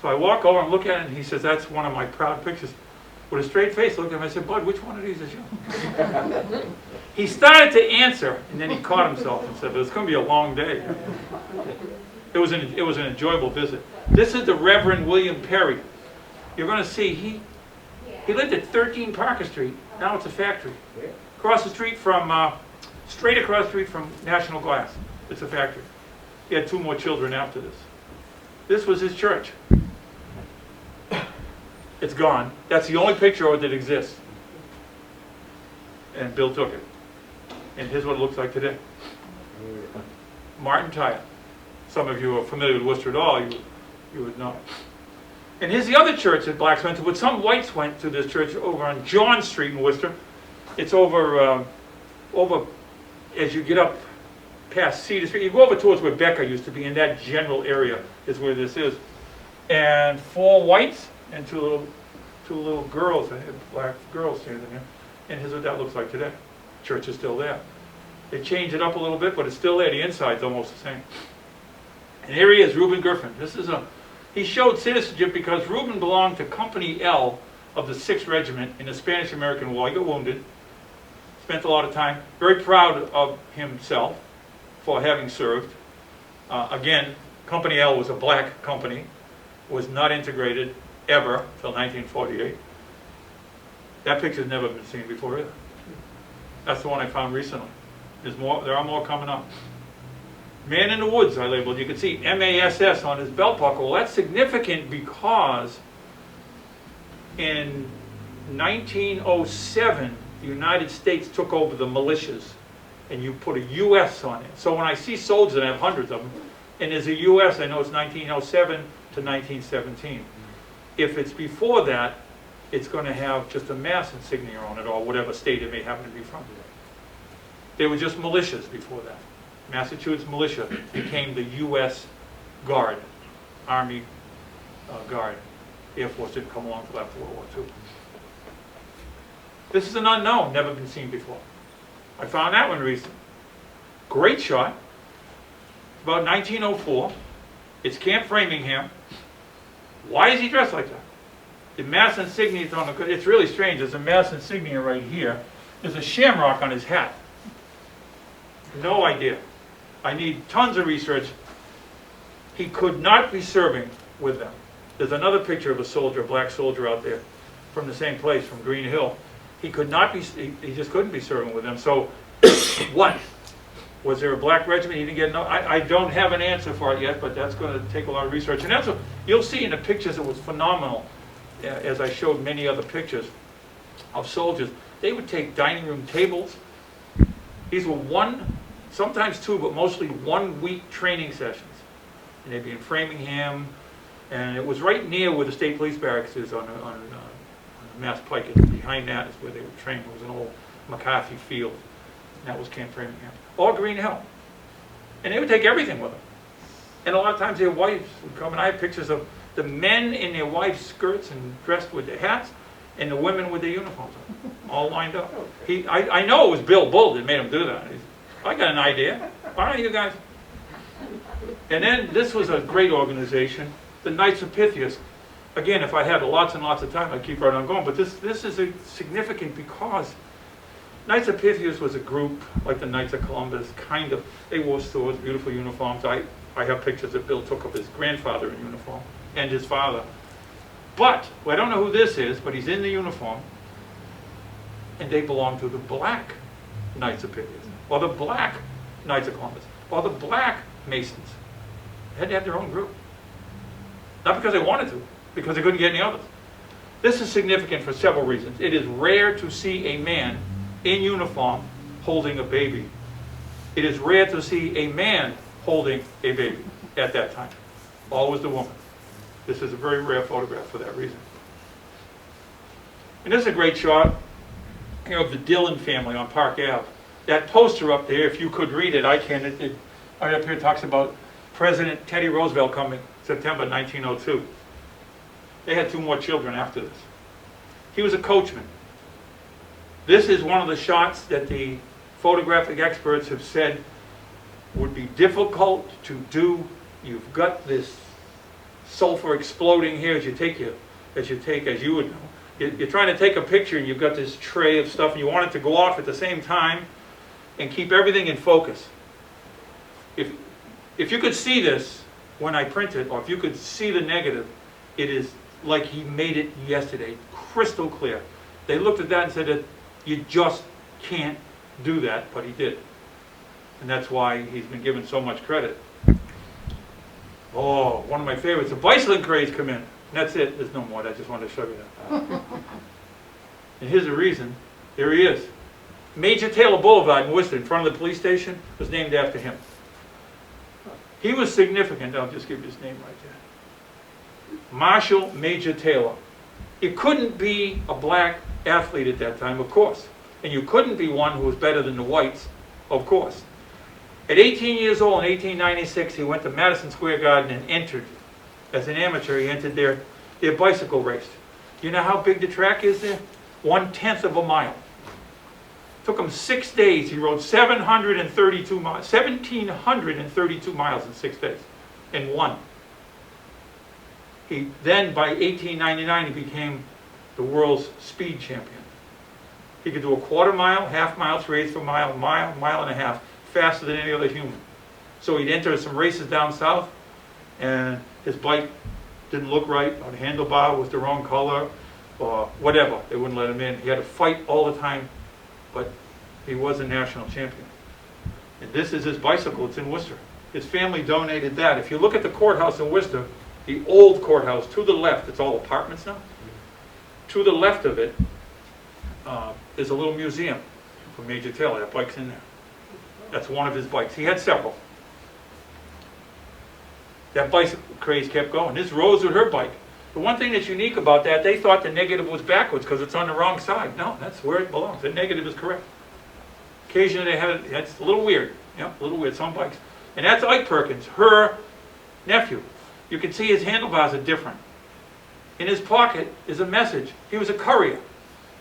So I walk over and look at it, and he says, that's one of my proud pictures. With a straight face, I looked at him, I said, Bud, which one of these is you? He started to answer, and then he caught himself and said, but it's going to be a long day. It was an enjoyable visit. This is the Reverend William Perry. You're going to see, he lived at 13 Parker Street. Now it's a factory. Across the street from, straight across the street from National Glass. It's a factory. He had 2 more children after this. This was his church. It's gone. That's the only picture of it that exists. And Bill took it. And here's what it looks like today. Martin Tire. Some of you are familiar with Worcester at all, you would know. And here's the other church that blacks went to, but some whites went to this church over on John Street in Worcester. It's over as you get up past Cedar Street. You go over towards where Becca used to be, in that general area is where this is. And 4 whites and two little girls, black girls standing there. And here's what that looks like today. Church is still there. They changed it up a little bit, but it's still there. The inside's almost the same. And here he is, Reuben Griffin. He showed citizenship because Reuben belonged to Company L of the 6th Regiment in the Spanish-American War. He got wounded. Spent a lot of time. Very proud of himself for having served. Again, Company L was a black company, was not integrated, ever, till 1948. That picture's never been seen before either. That's the one I found recently. There's more, there are more coming up. Man in the Woods, I labeled. You can see MASS on his belt buckle. Well, that's significant because in 1907, the United States took over the militias, and you put a U.S. on it. So when I see soldiers, and I have hundreds of them, and there's a U.S., I know it's 1907 to 1917. If it's before that, it's going to have just a mass insignia on it, or whatever state it may happen to be from. They were just militias before that. Massachusetts militia became the U.S. Guard, Army Guard. Air Force didn't come along until after World War II. This is an unknown, never been seen before. I found that one recently. Great shot. About 1904. It's Camp Framingham. Why is he dressed like that? The mass insignia is on the, it's really strange. There's a mass insignia right here. There's a shamrock on his hat. No idea. I need tons of research. He could not be serving with them. There's another picture of a soldier, a black soldier out there from the same place, from Green Hill. He could not be, he just couldn't be serving with them. So what? Was there a black regiment? He didn't get no, I don't have an answer for it yet, but that's going to take a lot of research. And that's what you'll see in the pictures. It was phenomenal, as I showed many other pictures of soldiers. They would take dining room tables. These were one, sometimes two, but mostly 1 week training sessions. And they'd be in Framingham, and it was right near where the state police barracks is on Mass Pike. And behind that is where they would train. It was an old McCarthy field. And that was Camp Framingham. Or Green Hill. And they would take everything with them. And a lot of times their wives would come, and I have pictures of the men in their wives' skirts and dressed with their hats, and the women with their uniforms on, all lined up. I know it was Bill Bull that made him do that. I got an idea. Why don't you guys? And then this was a great organization, the Knights of Pythias. Again, if I had lots and lots of time, I'd keep right on going. But this is significant because Knights of Pythias was a group like the Knights of Columbus, kind of. They wore swords, beautiful uniforms. I have pictures that Bill took of his grandfather in uniform and his father. But, well, I don't know who this is, but he's in the uniform. And they belong to the black Knights of Pythias, or the black Knights of Columbus, or the black Masons. They had to have their own group. Not because they wanted to, because they couldn't get any others. This is significant for several reasons. It is rare to see a man in uniform holding a baby. It is rare to see a man holding a baby at that time. Always the woman. This is a very rare photograph for that reason. And this is a great shot of the Dillon family on Park Ave. That poster up there, if you could read it, I can. Right up here talks about President Teddy Roosevelt coming September 1902. They had 2 more children after this. He was a coachman. This is one of the shots that the photographic experts have said would be difficult to do. You've got this sulfur exploding here as you would know. You're trying to take a picture and you've got this tray of stuff and you want it to go off at the same time and keep everything in focus. If you could see this when I print it, or if you could see the negative, it is like he made it yesterday, crystal clear. They looked at that and said that you just can't do that, but he did. And that's why he's been given so much credit. Oh, one of my favorites, the bicycling craze come in. And that's it, there's no more, I just wanted to show you that. And here's the reason, there he is. Major Taylor Boulevard in Worcester, in front of the police station, was named after him. He was significant, I'll just give you his name right there. Marshall Major Taylor. You couldn't be a black athlete at that time, of course. And you couldn't be one who was better than the whites, of course. At 18 years old in 1896, he went to Madison Square Garden and entered, as an amateur, he entered their bicycle race. You know how big the track is there? 1/10 of a mile. Took him 6 days. He rode 732 miles, 1,732 miles in 6 days, and won. He then, by 1899, he became the world's speed champion. He could do a 1/4 mile, half mile, 3/8 of a mile, mile and a half, faster than any other human. So he'd enter some races down south, and his bike didn't look right, or the handlebar was the wrong color, or whatever. They wouldn't let him in. He had to fight all the time, but he was a national champion. And this is his bicycle. It's in Worcester. His family donated that. If you look at the courthouse in Worcester, the old courthouse, to the left, it's all apartments now. To the left of it is a little museum for Major Taylor. That bike's in there. That's one of his bikes. He had several. That bicycle craze kept going. This rose with her bike. The one thing that's unique about that, they thought the negative was backwards because it's on the wrong side. No, that's where it belongs. The negative is correct. Occasionally they had it, that's a little weird. Yeah, a little weird, some bikes. And that's Ike Perkins, her nephew. You can see his handlebars are different. In his pocket is a message. He was a courier.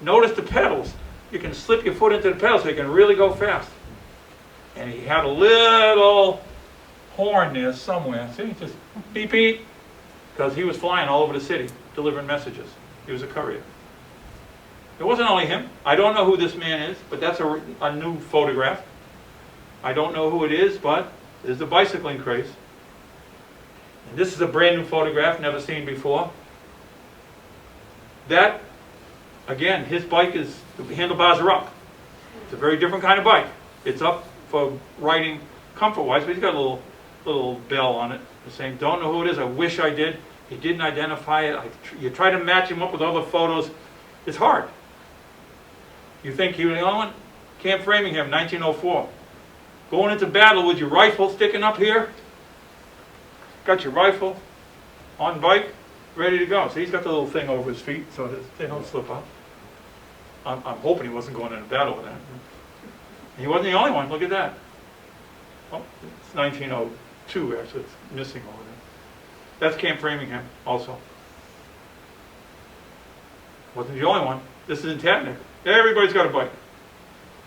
Notice the pedals. You can slip your foot into the pedals so you can really go fast. And he had a little horn there somewhere. See, just beep beep. Because he was flying all over the city, delivering messages. He was a courier. It wasn't only him. I don't know who this man is, but that's a new photograph. I don't know who it is, but there's the bicycling craze. And this is a brand new photograph, never seen before. That, again, his bike is, the handlebars are up. It's a very different kind of bike. It's up for riding comfort-wise, but he's got a little bell on it. The same, don't know who it is, I wish I did. He didn't identify it. You try to match him up with other photos, it's hard. You think he was the only one? Camp Framingham, 1904. Going into battle with your rifle sticking up here. Got your rifle on bike, ready to go. So he's got the little thing over his feet so that they don't slip up. I'm hoping he wasn't going into battle with that. And he wasn't the only one, look at that. Oh, it's 1902 actually, it's missing over there. That's Camp Framingham also. Wasn't the only one. This is in Tatnick. Everybody's got a bike.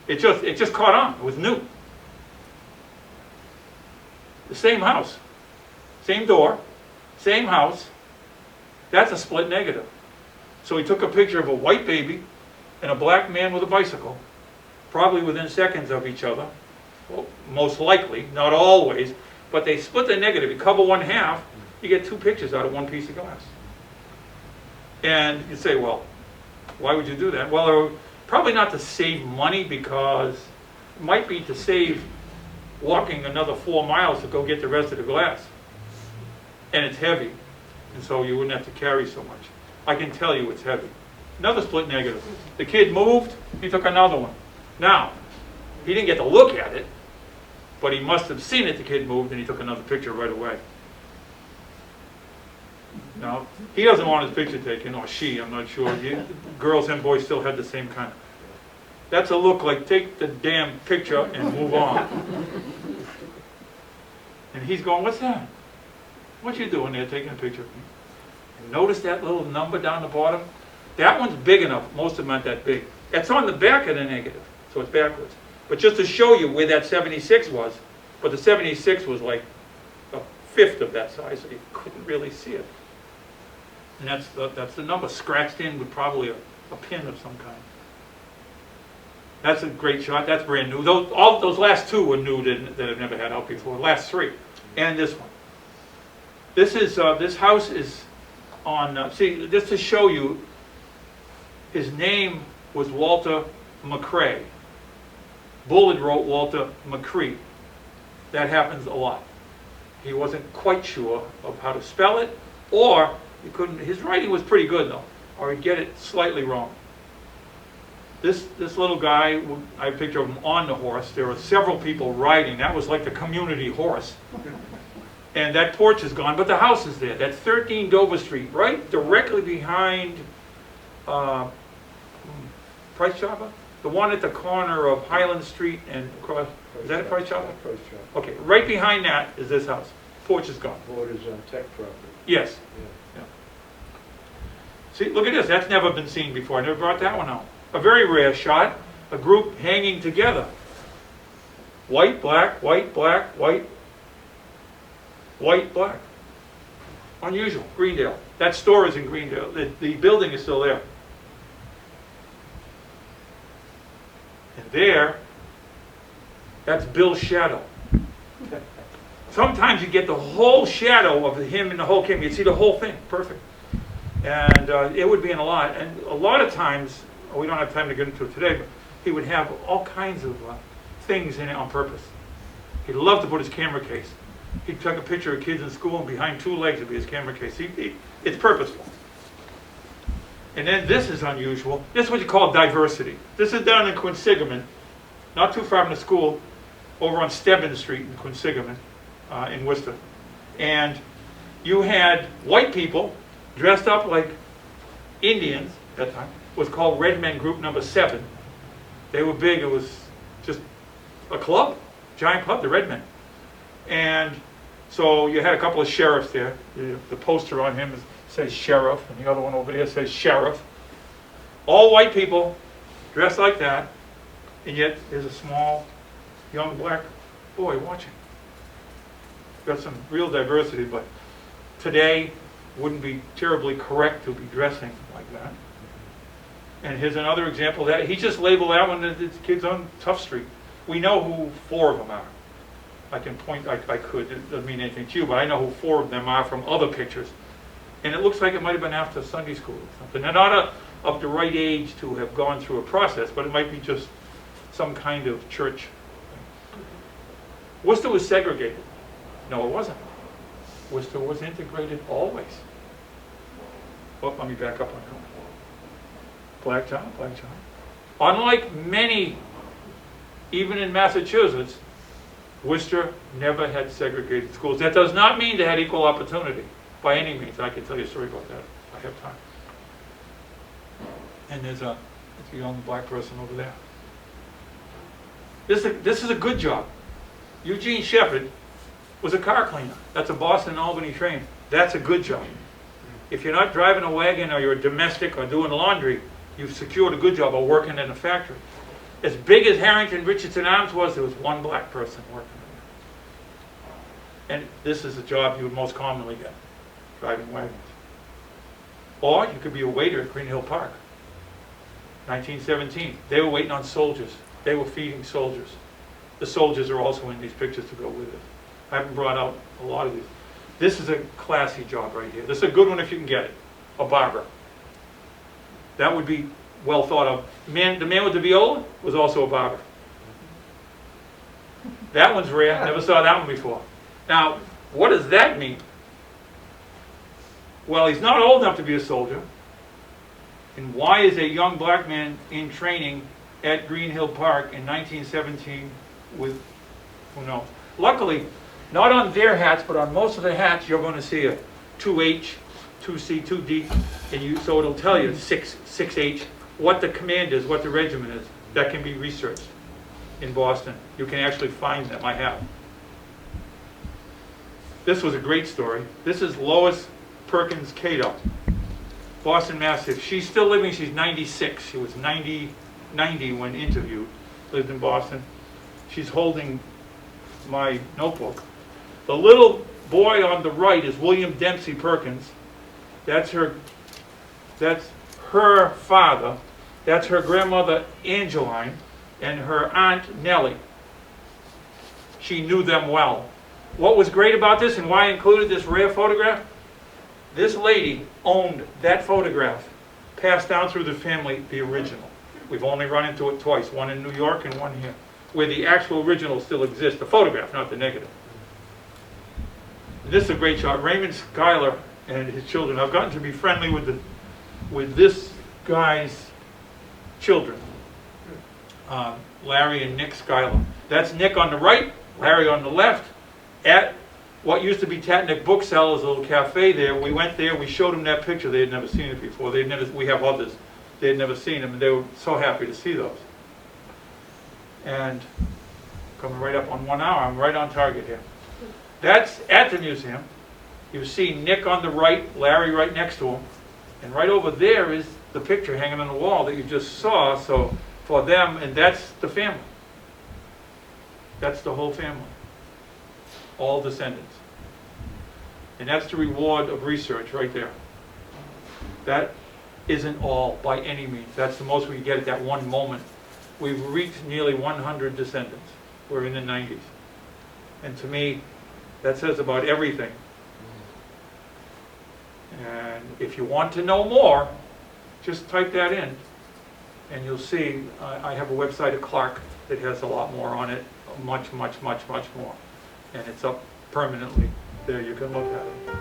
It just caught on. It was new. The same house, same door, same house. That's a split negative. So he took a picture of a white baby and a black man with a bicycle, probably within seconds of each other. Well, most likely, not always, but they split the negative. You cover one half, you get two pictures out of one piece of glass. And you say, well, why would you do that? Well, probably not to save money, because it might be to save walking another 4 miles to go get the rest of the glass. And it's heavy, and so you wouldn't have to carry so much. I can tell you it's heavy. Another split negative. The kid moved, he took another one. Now, he didn't get to look at it, but he must have seen it, the kid moved, and he took another picture right away. Now, he doesn't want his picture taken, or she, I'm not sure. Girls and boys still had the same kind. That's a look like, take the damn picture and move on. And he's going, what's that? What you doing there taking a picture of me? And notice that little number down the bottom? That one's big enough. Most of them aren't that big. That's on the back of the negative, so it's backwards. But just to show you where that 76 was, but the 76 was like a fifth of that size, so you couldn't really see it. And that's the number, scratched in with probably a pin of some kind. That's a great shot. That's brand new. All those last two were new that I've never had out before. The last three, and this one. This house is on. See, just to show you, his name was Walter McCrae. Bullard wrote Walter McCree. That happens a lot. He wasn't quite sure of how to spell it, or he couldn't. His writing was pretty good though, or he'd get it slightly wrong. This little guy, I have a picture of him on the horse. There were several people riding. That was like the community horse. And that porch is gone, but the house is there. That's 13 Dover Street, right directly behind Price Chopper? The one at the corner of Highland Street and across. Is that a Price Chopper? Price Chopper. Okay, right behind that is this house. Porch is gone. Borders on tech property. Yes. Yeah. See, look at this. That's never been seen before. I never brought that one out. A very rare shot. A group hanging together. White, black, white, black, white, white, black. Unusual. Greendale. That store is in Greendale. The building is still there. And there, that's Bill's shadow. sometimes you get the whole shadow of him and the whole camera. You'd see the whole thing, perfect. And it would be in a lot. And a lot of times, we don't have time to get into it today, but he would have all kinds of things in it on purpose. He'd love to put his camera case. He'd take a picture of kids in school, and behind two legs would be his camera case. It's purposeful. And then this is unusual. This is what you call diversity. This is down in Quinsigamond, not too far from the school, over on Stebbins Street in Quinsigamond, in Worcester. And you had white people dressed up like Indians at that time. It was called Red Men Group Number 7. They were big. It was just a club, giant club, the Red Men. And so you had a couple of sheriffs there. The poster on him says sheriff, and the other one over there says sheriff. All white people dressed like that, and yet there's a small, young black boy watching. Got some real diversity, but today wouldn't be terribly correct to be dressing like that. And here's another example of that. He just labeled that one as kids on Tough Street. We know who 4 of them are. I can point, I could, it doesn't mean anything to you, but I know who 4 of them are from other pictures. And it looks like it might have been after Sunday school or something. They're not of the right age to have gone through a process, but it might be just some kind of church thing. Worcester was segregated. No, it wasn't. Worcester was integrated always. Oh, let me back up on that. Black town, black town. Unlike many, even in Massachusetts, Worcester never had segregated schools. That does not mean they had equal opportunity, by any means. I can tell you a story about that if I have time. And there's a young black person over there. This is a good job. Eugene Shepard was a car cleaner. That's a Boston and Albany train. That's a good job. If you're not driving a wagon or you're a domestic or doing laundry, you've secured a good job of working in a factory. As big as Harrington Richardson Arms was, there was one black person working there. And this is a job you would most commonly get, driving wagons. Or you could be a waiter at Green Hill Park. 1917, they were waiting on soldiers. They were feeding soldiers. The soldiers are also in these pictures to go with it. I haven't brought out a lot of these. This is a classy job right here. This is a good one if you can get it. A barber. That would be well thought of. The man with the viola was also a barber. That one's rare. Never saw that one before. Now, what does that mean? Well, he's not old enough to be a soldier. And why is a young black man in training at Green Hill Park in 1917 with, who knows? Luckily, not on their hats, but on most of the hats, you're going to see a 2H, 2C, 2D, and so it'll tell you 6H, what the command is, what the regiment is. That can be researched in Boston. You can actually find them. I have. This was a great story. This is Lois Perkins Cato, Boston, Mass. She's still living. She's 96. She was 90 when interviewed. Lived in Boston. She's holding my notebook. The little boy on the right is William Dempsey Perkins. That's her father. That's her grandmother Angeline and her aunt Nellie. She knew them well. What was great about this and why I included this rare photograph? This lady owned that photograph, passed down through the family, the original. We've only run into it twice, one in New York and one here, where the actual original still exists, the photograph, not the negative. This is a great shot. Raymond Schuyler and his children. I've gotten to be friendly with this guy's children, Larry and Nick Schuyler. That's Nick on the right, Larry on the left, at what used to be Tatnick Booksellers, a little cafe there. We went there, we showed them that picture. They had never seen it before. We have others. They had never seen them, and they were so happy to see those. And coming right up on 1 hour, I'm right on target here. That's at the museum. You see Nick on the right, Larry right next to him. And right over there is the picture hanging on the wall that you just saw. So for them, and that's the family. That's the whole family. All descendants. And that's the reward of research right there. That isn't all by any means. That's the most we can get at that one moment. We've reached nearly 100 descendants. We're in the 90s. And to me, That says about everything. And if you want to know more, just type that in, and you'll see, I have a website at Clark that has a lot more on it, much more. And it's up permanently. There, you can look at it.